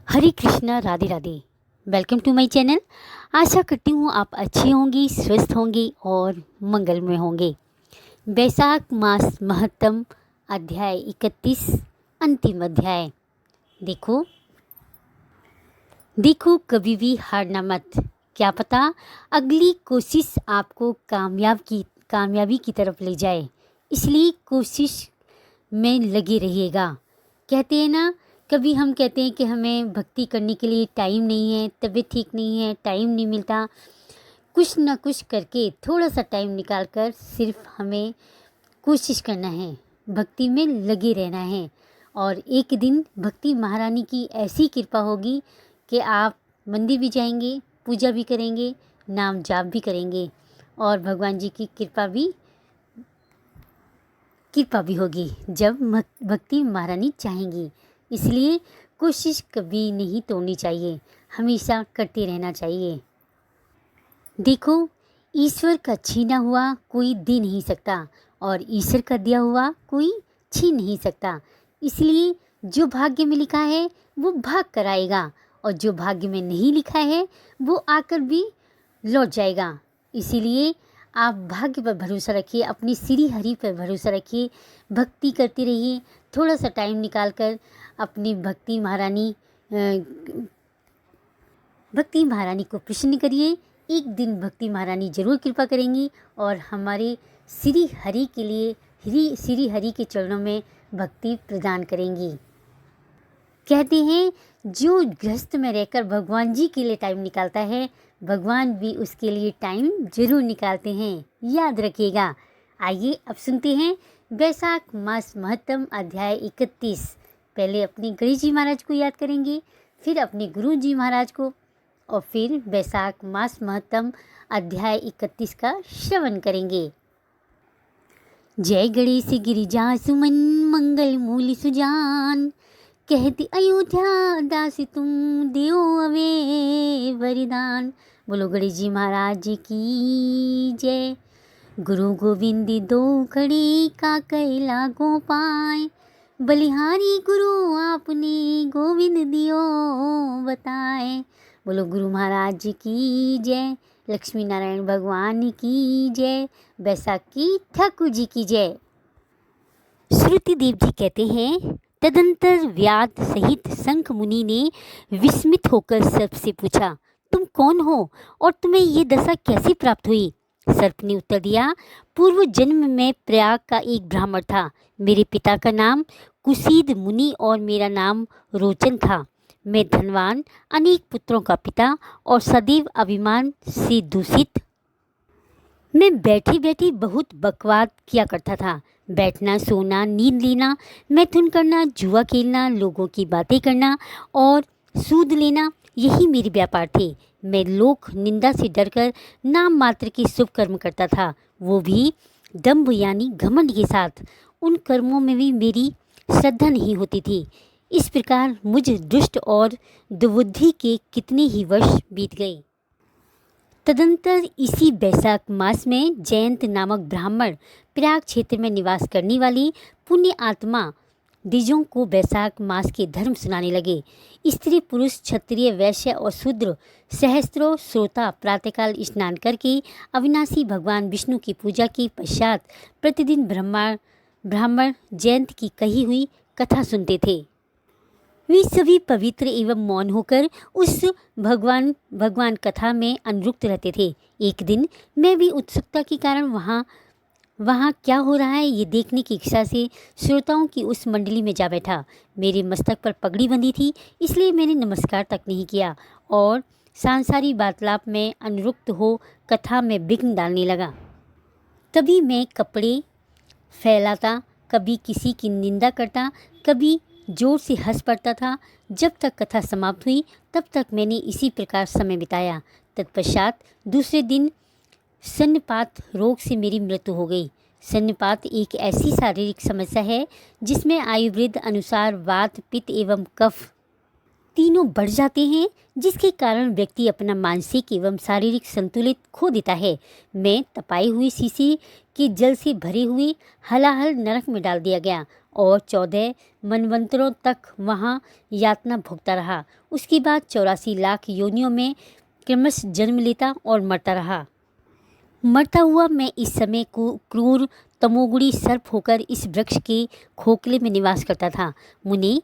Hare Krishna, Radhe Radhe. Welcome to my channel. आशा करती हूँ आप अच्छे होंगे, स्वस्थ होंगे और मंगलमय होंगे। बैसाख मास महत्तम अध्याय 31, अंतिम अध्याय। देखो देखो कभी भी हारना मत। क्या पता अगली कोशिश आपको कामयाबी की तरफ ले जाए, इसलिए कोशिश में लगे रहिएगा। कहते हैं ना, कभी हम कहते हैं कि हमें भक्ति करने के लिए टाइम नहीं है, तबीयत ठीक नहीं है, टाइम नहीं मिलता। कुछ ना कुछ करके थोड़ा सा टाइम निकाल कर सिर्फ हमें कोशिश करना है, भक्ति में लगे रहना है। और एक दिन भक्ति महारानी की ऐसी कृपा होगी कि आप मंदिर भी जाएंगे, पूजा भी करेंगे, नाम जाप भी करेंगे और भगवान जी की कृपा भी होगी जब भक्ति महारानी चाहेंगी। इसलिए कोशिश कभी नहीं तोड़नी चाहिए, हमेशा करते रहना चाहिए। देखो, ईश्वर का छीना हुआ कोई दे नहीं सकता और ईश्वर का दिया हुआ कोई छीन नहीं सकता। इसलिए जो भाग्य में लिखा है वो भाग कर आएगा और जो भाग्य में नहीं लिखा है वो आकर भी लौट जाएगा। इसीलिए आप भाग्य पर भरोसा रखिए, अपनी श्री हरि पर भरोसा रखिए, भक्ति करते रहिए। थोड़ा सा टाइम निकाल कर अपनी भक्ति महारानी को प्रसन्न करिए। एक दिन भक्ति महारानी जरूर कृपा करेंगी और हमारे श्री हरि के लिए श्री हरि के चरणों में भक्ति प्रदान करेंगी। कहते हैं जो गृहस्थ में रहकर भगवान जी के लिए टाइम निकालता है, भगवान भी उसके लिए टाइम जरूर निकालते हैं, याद रखिएगा। आइए अब सुनते हैं बैसाख मास महत्तम अध्याय 31। पहले अपने गणेश जी महाराज को याद करेंगे, फिर अपने गुरु जी महाराज को और फिर बैसाख मास महत्तम अध्याय 31 का श्रवण करेंगे। जय गणेश गिरिजा सुमन मंगल मूल सुजान, कहती अयोध्या दास तुम देओ अवे वरदान। बोलो गणेश जी महाराज की जय। गुरु गोविंद दो खड़ी का कैला गोपाय, बलिहारी गुरु आपने गोविंद दियो बताए। बोलो गुरु महाराज की जय, लक्ष्मी नारायण भगवान की जय, बैसाखी ठाकुर जी की जय। श्रुति देव जी कहते हैं, तदंतर व्याध सहित शंख मुनि ने विस्मित होकर सर्प से पूछा, तुम कौन हो और तुम्हें ये दशा कैसे प्राप्त हुई? सर्प ने उत्तर दिया, पूर्व जन्म में प्रयाग का एक ब्राह्मण था। मेरे पिता का नाम कुशीद मुनि और मेरा नाम रोचन था। मैं धनवान, अनेक पुत्रों का पिता और सदैव अभिमान से दूषित। मैं बैठी बैठी बहुत बकवाद किया करता था। बैठना, सोना, नींद लेना, मैथुन करना, जुआ खेलना, लोगों की बातें करना और सूद लेना, यही मेरे व्यापार थे। मैं लोक निंदा से डरकर नाम मात्र के शुभ कर्म करता था, वो भी दंभ यानी घमंड के साथ। उन कर्मों में भी मेरी श्रद्धा नहीं होती थी। इस प्रकार मुझ दुष्ट और दुर्बुद्धि के कितने ही वर्ष बीत गए। तदंतर इसी बैसाख मास में जयंत नामक ब्राह्मण प्रयाग क्षेत्र में निवास करने वाली पुण्य आत्मा द्विजों को बैसाख मास के धर्म सुनाने लगे। स्त्री पुरुष क्षत्रिय वैश्य और शूद्र सहस्त्रों श्रोता प्रातःकाल स्नान करके अविनाशी भगवान विष्णु की पूजा के पश्चात प्रतिदिन ब्राह्मण जयंत की कही हुई कथा सुनते थे। वे सभी पवित्र एवं मौन होकर उस भगवान कथा में अनुरक्त रहते थे। एक दिन मैं भी उत्सुकता के कारण वहाँ क्या हो रहा है ये देखने की इच्छा से श्रोताओं की उस मंडली में जा बैठा। मेरे मस्तक पर पगड़ी बंधी थी, इसलिए मैंने नमस्कार तक नहीं किया और सांसारिक वार्तालाप में अनुरक्त हो कथा में विघ्न डालने लगा। तभी मैं कपड़े फैलाता, कभी किसी की निंदा करता, कभी जोर से हंस पड़ता था। जब तक कथा समाप्त हुई तब तक मैंने इसी प्रकार समय बिताया। तत्पश्चात दूसरे दिन सन्निपात रोग से मेरी मृत्यु हो गई। सन्निपात एक ऐसी शारीरिक समस्या है जिसमें आयुर्वेद अनुसार वात, पित्त एवं कफ तीनों बढ़ जाते हैं, जिसके कारण व्यक्ति अपना मानसिक एवं शारीरिक संतुलित खो देता है। मैं तपाई हुई शीशी के जल से भरे हुए हलाहल नरक में डाल दिया गया और 14 मनवंतरों तक वहाँ यातना भोगता रहा। उसके बाद 84 लाख योनियों में क्रमशः जन्म लेता और मरता रहा। मरता हुआ मैं इस समय को क्रूर तमोगुणी सर्प होकर इस वृक्ष के खोखले में निवास करता था। मुनि,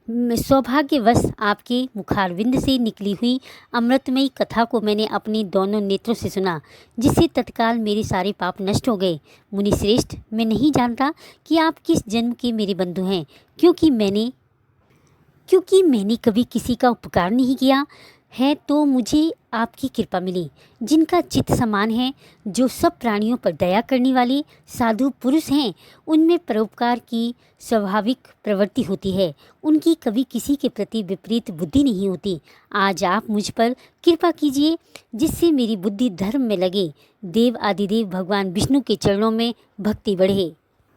सौभाग्यवश आपके मुखारविंद से निकली हुई अमृतमयी कथा को मैंने अपने दोनों नेत्रों से सुना, जिससे तत्काल मेरे सारे पाप नष्ट हो गए। मुनि श्रेष्ठ, मैं नहीं जानता कि आप किस जन्म के मेरे बंधु हैं, क्योंकि मैंने कभी किसी का उपकार नहीं किया है, तो मुझे आपकी कृपा मिली। जिनका चित्त समान है, जो सब प्राणियों पर दया करने वाले साधु पुरुष हैं, उनमें परोपकार की स्वाभाविक प्रवृत्ति होती है। उनकी कभी किसी के प्रति विपरीत बुद्धि नहीं होती। आज आप मुझ पर कृपा कीजिए, जिससे मेरी बुद्धि धर्म में लगे। देव आदिदेव भगवान विष्णु के चरणों में भक्ति बढ़े।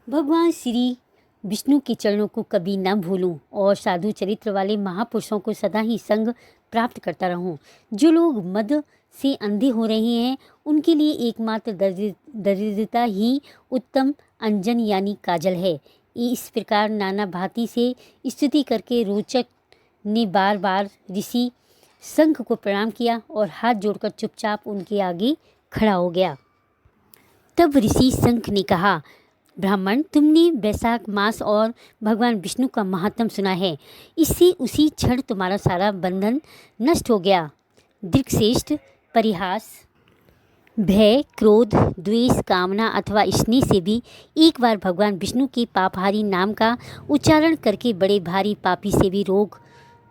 भगवान श्री विष्णु के चरणों को कभी न भूलूं और साधु चरित्र वाले महापुरुषों को सदा ही संग प्राप्त करता रहूं। जो लोग मद से अंधे हो रहे हैं, उनके लिए एकमात्र दरिद्रता ही उत्तम अंजन यानी काजल है। इस प्रकार नाना भांति से स्तुति करके रोचक ने बार बार ऋषि शंख को प्रणाम किया और हाथ जोड़कर चुपचाप उनके आगे खड़ा हो गया। तब ऋषि शंख ने कहा, ब्राह्मण, तुमने वैशाख मास और भगवान विष्णु का महात्म सुना है। इससे उसी क्षण तुम्हारा सारा बंधन नष्ट हो गया। दृक्श्रेष्ठ, परिहास, भय, क्रोध, द्वेष, कामना अथवा स्नेह से भी एक बार भगवान विष्णु के पापहारी नाम का उच्चारण करके बड़े भारी पापी से भी रोग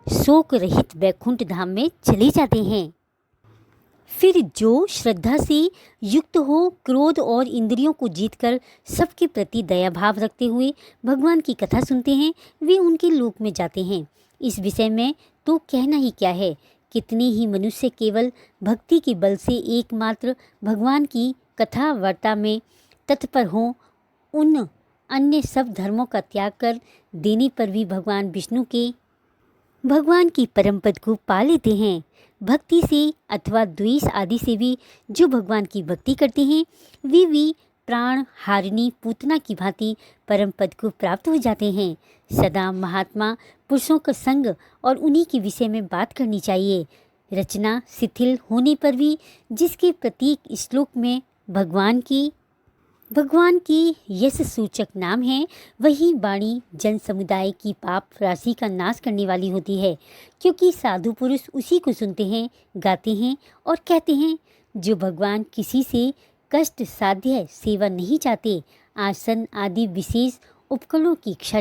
शोक रहित वैकुंठ धाम में चले जाते हैं। फिर जो श्रद्धा से युक्त हो, क्रोध और इंद्रियों को जीतकर सबके प्रति दया भाव रखते हुए भगवान की कथा सुनते हैं, वे उनके लोक में जाते हैं। इस विषय में तो कहना ही क्या है। कितने ही मनुष्य केवल भक्ति के बल से एकमात्र भगवान की कथा वार्ता में तत्पर हों, उन अन्य सब धर्मों का त्याग कर देने पर भी भगवान की परम पद को पा लेते हैं। भक्ति से अथवा द्वेष आदि से भी जो भगवान की भक्ति करते हैं, वे भी प्राण हारिणी पूतना की भांति परम पद को प्राप्त हो जाते हैं। सदा महात्मा पुरुषों का संग और उन्हीं के विषय में बात करनी चाहिए। रचना शिथिल होने पर भी जिसके प्रत्येक श्लोक में भगवान की यश सूचक नाम है, वही वाणी जन समुदाय की पाप राशि का नाश करने वाली होती है, क्योंकि साधु पुरुष उसी को सुनते हैं, गाते हैं और कहते हैं। जो भगवान किसी से कष्ट साध्य सेवा नहीं चाहते, आसन आदि विशेष उपकरणों की इच्छा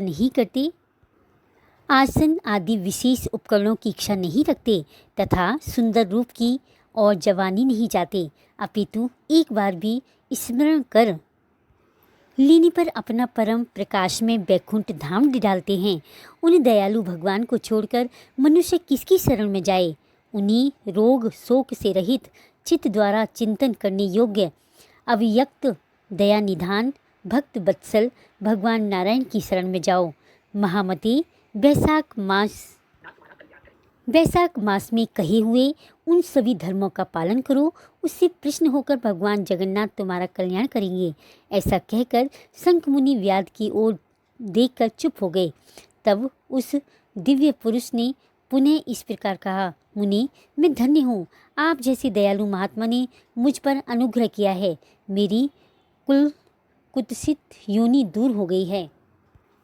नहीं रखते तथा सुंदर रूप की और जवानी नहीं चाहते, अपितु एक बार भी स्मरण कर लेने पर अपना परम प्रकाश में वैकुंठ धाम डालते हैं। उन दयालु भगवान को छोड़कर मनुष्य किसकी शरण में जाए। उन्हीं रोग शोक से रहित चित्त द्वारा चिंतन करने योग्य अव्यक्त दया निधान भक्त वत्सल भगवान नारायण की शरण में जाओ। महामते, वैशाख मास में कहे हुए उन सभी धर्मों का पालन करो, उससे प्रसन्न होकर भगवान जगन्नाथ तुम्हारा कल्याण करेंगे। ऐसा कहकर शंख मुनि व्याध की ओर देखकर चुप हो गए। तब उस दिव्य पुरुष ने पुनः इस प्रकार कहा, मुनि, मैं धन्य हूँ। आप जैसे दयालु महात्मा ने मुझ पर अनुग्रह किया है। मेरी कुत्सित योनि दूर हो गई है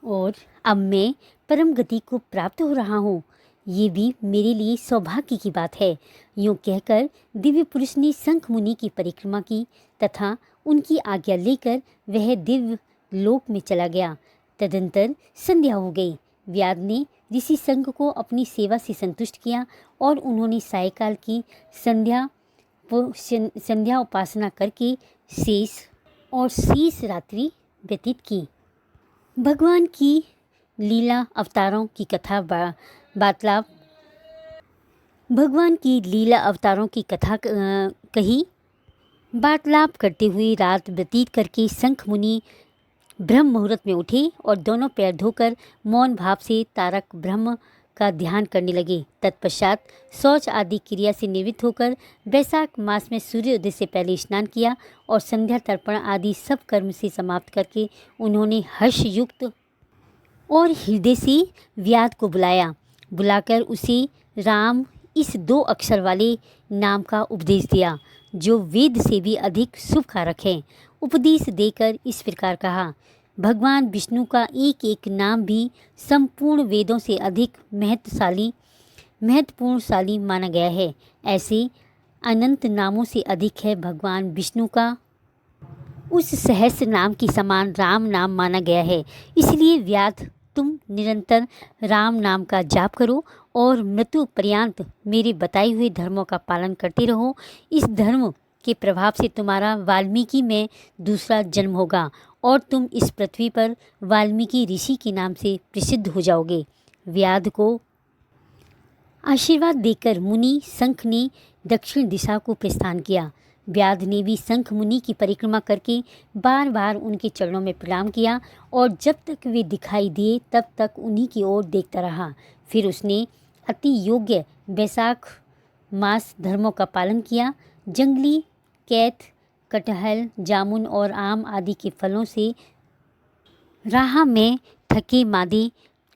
और अब मैं परम गति को प्राप्त हो रहा हूँ। ये भी मेरे लिए सौभाग्य की बात है। यूँ कहकर दिव्य पुरुष ने शंख मुनि की परिक्रमा की तथा उनकी आज्ञा लेकर वह दिव्य लोक में चला गया। तदंतर संध्या हो गई। व्याध ने ऋषि शंख को अपनी सेवा से संतुष्ट किया और उन्होंने सायकाल की संध्या उपासना करके शेष रात्रि व्यतीत की। भगवान की लीला अवतारों की कथा कही। वार्तालाप करते हुए रात व्यतीत करके शंख मुनि ब्रह्म मुहूर्त में उठे और दोनों पैर धोकर मौन भाव से तारक ब्रह्म का ध्यान करने लगे। तत्पश्चात शौच आदि क्रिया से निवृत्त होकर वैशाख मास में सूर्योदय से पहले स्नान किया और संध्या तर्पण आदि सब कर्म से समाप्त करके उन्होंने हर्षयुक्त और हृदय से व्याध को बुलाकर उसे राम इस 2 अक्षर वाले नाम का उपदेश दिया, जो वेद से भी अधिक शुभकारक है। उपदेश देकर इस प्रकार कहा, भगवान विष्णु का एक एक नाम भी संपूर्ण वेदों से अधिक महत्वपूर्णशाली माना गया है। ऐसे अनंत नामों से अधिक है भगवान विष्णु का उस सहस्र नाम के समान राम नाम माना गया है। इसलिए व्याध, तुम निरंतर राम नाम का जाप करो और मृत्यु पर्यंत मेरे बताए हुए धर्मों का पालन करते रहो। इस धर्म के प्रभाव से तुम्हारा वाल्मीकि में दूसरा जन्म होगा और तुम इस पृथ्वी पर वाल्मीकि ऋषि के नाम से प्रसिद्ध हो जाओगे। व्याध को आशीर्वाद देकर मुनि शंख ने दक्षिण दिशा को प्रस्थान किया। व्याध ने भी शंख मुनि की परिक्रमा करके बार बार उनके चरणों में प्रणाम किया और जब तक वे दिखाई दिए तब तक उन्हीं की ओर देखता रहा। फिर उसने अति योग्य वैशाख मास धर्मों का पालन किया। जंगली कैथ, कटहल, जामुन और आम आदि के फलों से राह में थके मादे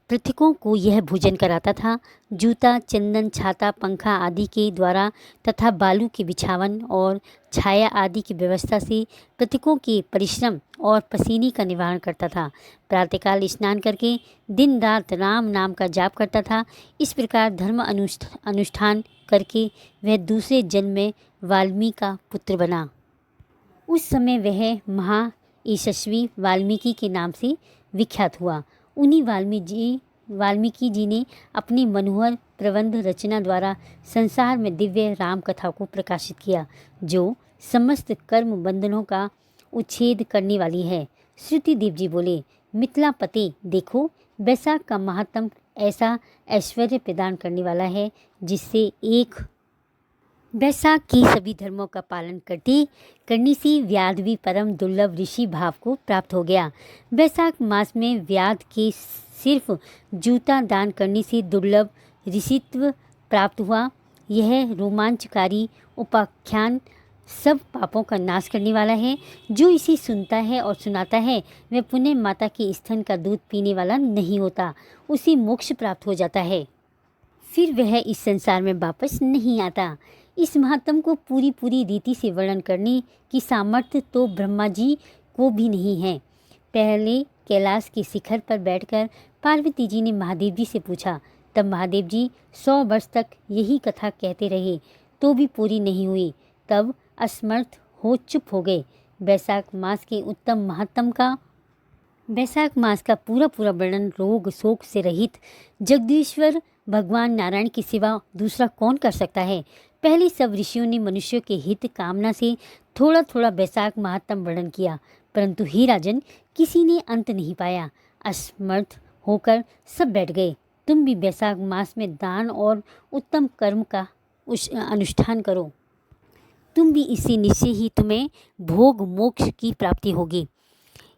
पृथकों को यह भोजन कराता था। जूता, चंदन, छाता, पंखा आदि के द्वारा तथा बालू के बिछावन और छाया आदि की व्यवस्था से पृथकों के परिश्रम और पसीने का निवारण करता था। प्रातःकाल स्नान करके दिन रात राम नाम का जाप करता था। इस प्रकार धर्म अनुष्ठान करके वह दूसरे जन्म में वाल्मीकि का पुत्र बना। उस समय वह महायशस्वी वाल्मीकि के नाम से विख्यात हुआ। उन्हीं वाल्मीकि जी ने अपनी मनोहर प्रबंध रचना द्वारा संसार में दिव्य राम कथा को प्रकाशित किया, जो समस्त कर्म बंधनों का उच्छेद करने वाली है। श्रुति देव जी बोले, मिथिलापते देखो, वैशाख का महात्म ऐसा ऐश्वर्य प्रदान करने वाला है जिससे एक वैशाख के सभी धर्मों का पालन करने से व्याध भी परम दुर्लभ ऋषि भाव को प्राप्त हो गया। वैशाख मास में व्याध के सिर्फ जूता दान करने से दुर्लभ ऋषित्व प्राप्त हुआ। यह रोमांचकारी उपाख्यान सब पापों का नाश करने वाला है। जो इसे सुनता है और सुनाता है वह पुण्य माता के स्तन का दूध पीने वाला नहीं होता, उसे मोक्ष प्राप्त हो जाता है, फिर वह इस संसार में वापस नहीं आता। इस महात्म को पूरी रीति से वर्णन करने की सामर्थ्य तो ब्रह्मा जी को भी नहीं है। पहले कैलाश के शिखर पर बैठकर पार्वती जी ने महादेव जी से पूछा। तब महादेव जी 100 वर्ष तक यही कथा कहते रहे तो भी पूरी नहीं हुई। तब असमर्थ हो चुप हो गए। वैशाख मास के उत्तम महात्म का पूरा वर्णन रोग शोक से रहित जगदीश्वर भगवान नारायण के सिवा दूसरा कौन कर सकता है। पहले सब ऋषियों ने मनुष्यों के हित कामना से थोड़ा वैशाख महात्म वर्णन किया, परंतु हे राजन, किसी ने अंत नहीं पाया। असमर्थ होकर सब बैठ गए। तुम भी वैशाख मास में दान और उत्तम कर्म का अनुष्ठान करो, तुम भी इससे निश्चय ही तुम्हें भोग मोक्ष की प्राप्ति होगी।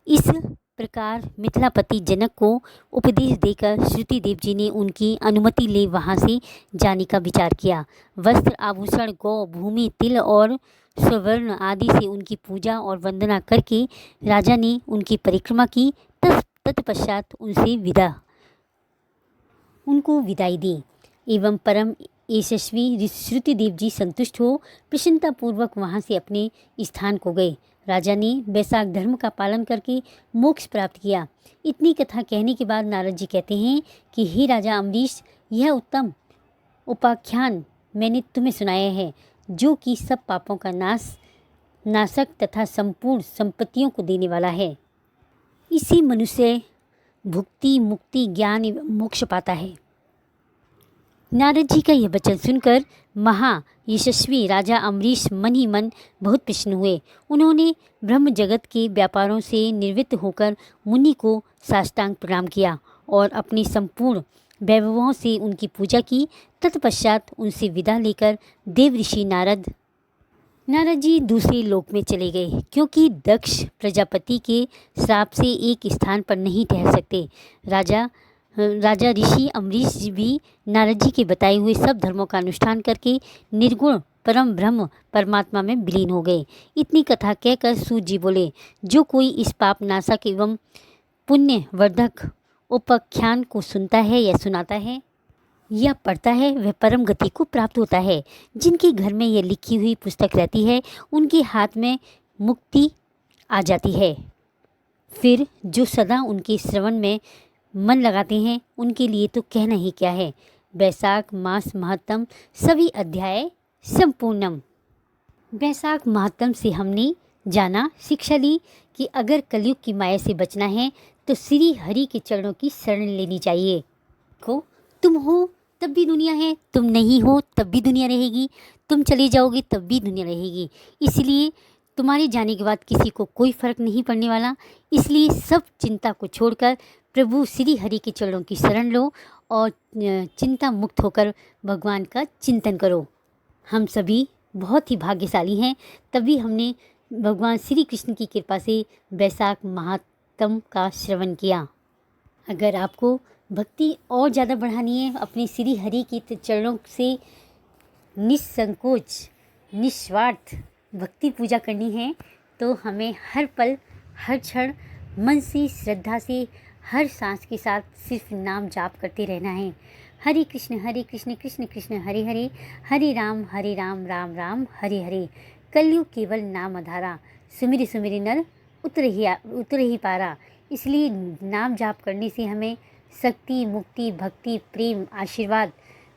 इस प्रकार मिथिलापति जनक को उपदेश देकर श्रुति देव जी ने उनकी अनुमति ले वहाँ से जाने का विचार किया। वस्त्र, आभूषण, गौ, भूमि, तिल और स्वर्ण आदि से उनकी पूजा और वंदना करके राजा ने उनकी परिक्रमा की। तत्पश्चात उनको विदाई दी एवं परम यशस्वी श्रुति देव जी संतुष्ट हो प्रसन्नतापूर्वक वहाँ से अपने स्थान को गए। राजा ने वैशाख धर्म का पालन करके मोक्ष प्राप्त किया। इतनी कथा कहने के बाद नारद जी कहते हैं कि हे राजा अम्बरीश, यह उत्तम उपाख्यान मैंने तुम्हें सुनाया है, जो कि सब पापों का नाशक तथा संपूर्ण संपत्तियों को देने वाला है। इसी मनुष्य भुक्ति, मुक्ति, ज्ञान एवं मोक्ष पाता है। नारद जी का यह वचन सुनकर महायशस्वी राजा अम्बरीश मन ही मन बहुत प्रसन्न हुए। उन्होंने ब्रह्म जगत के व्यापारों से निवृत्त होकर मुनि को साष्टांग प्रणाम किया और अपने संपूर्ण वैभवों से उनकी पूजा की। तत्पश्चात उनसे विदा लेकर देव ऋषि नारद जी दूसरे लोक में चले गए, क्योंकि दक्ष प्रजापति के श्राप से एक स्थान पर नहीं ठहर सकते। राजा ऋषि अम्बरीश जी भी नारद जी के बताए हुए सब धर्मों का अनुष्ठान करके निर्गुण परम ब्रह्म परमात्मा में विलीन हो गए। इतनी कथा कहकर सूत जी बोले, जो कोई इस पाप नाशक एवं पुण्य वर्धक उपाख्यान को सुनता है या सुनाता है या पढ़ता है वह परम गति को प्राप्त होता है। जिनके घर में यह लिखी हुई पुस्तक रहती है उनके हाथ में मुक्ति आ जाती है। फिर जो सदा उनके श्रवण में मन लगाते हैं उनके लिए तो कहना ही क्या है। वैशाख मास महत्तम सभी अध्याय संपूर्णम। वैशाख महत्तम से हमने जाना, शिक्षा ली कि अगर कलयुग की माया से बचना है तो श्री हरि के चरणों की शरण लेनी चाहिए। को तुम हो तब भी दुनिया है, तुम नहीं हो तब भी दुनिया रहेगी, तुम चले जाओगे तब भी दुनिया रहेगी। इसलिए तुम्हारे जाने के बाद किसी को कोई फ़र्क नहीं पड़ने वाला। इसलिए सब चिंता को छोड़कर प्रभु श्री हरि के चरणों की शरण लो और चिंता मुक्त होकर भगवान का चिंतन करो। हम सभी बहुत ही भाग्यशाली हैं, तभी हमने भगवान श्री कृष्ण की कृपा से वैशाख महात्म का श्रवण किया। अगर आपको भक्ति और ज़्यादा बढ़ानी है, अपने श्री हरि के चरणों से निसंकोच निस्वार्थ भक्ति पूजा करनी है, तो हमें हर पल हर क्षण मन से श्रद्धा से हर सांस के साथ सिर्फ नाम जाप करते रहना है। हरे कृष्ण कृष्ण कृष्ण हरे हरे, हरे राम राम राम हरे हरे। कलयुग केवल नाम आधारा, सुमिर सुमिर नर उतर ही पारा। इसलिए नाम जाप करने से हमें शक्ति, मुक्ति, भक्ति, प्रेम, आशीर्वाद,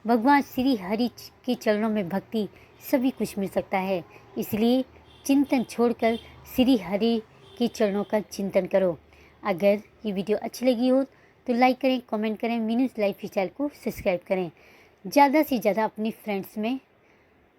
भगवान श्री हरि के चरणों में भक्ति सभी कुछ मिल सकता है। इसलिए चिंतन छोड़कर श्री हरि के चरणों का चिंतन करो। अगर ये वीडियो अच्छी लगी हो तो लाइक करें, कमेंट करें, मीनूज़ लाइफ चैनल को सब्सक्राइब करें। ज़्यादा से ज़्यादा अपने फ्रेंड्स में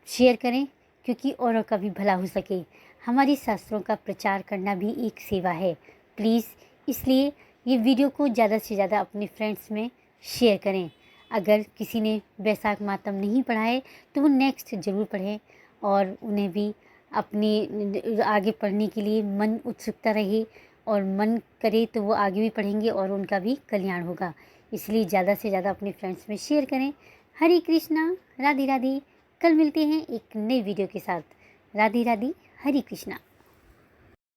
शेयर करें क्योंकि औरों का भी भला हो सके। हमारे शास्त्रों का प्रचार करना भी एक सेवा है। प्लीज़ इसलिए ये वीडियो को ज़्यादा से ज़्यादा अपने फ्रेंड्स में शेयर करें। अगर किसी ने वैशाख मातम नहीं पढ़ा है तो वो नेक्स्ट ज़रूर पढ़ें और उन्हें भी अपने आगे पढ़ने के लिए मन उत्सुकता रहे और मन करे तो वो आगे भी पढ़ेंगे और उनका भी कल्याण होगा। इसलिए ज़्यादा से ज़्यादा अपने फ्रेंड्स में शेयर करें। हरे कृष्णा, राधे राधे। कल मिलते हैं एक नई वीडियो के साथ। राधे राधे, हरे कृष्णा।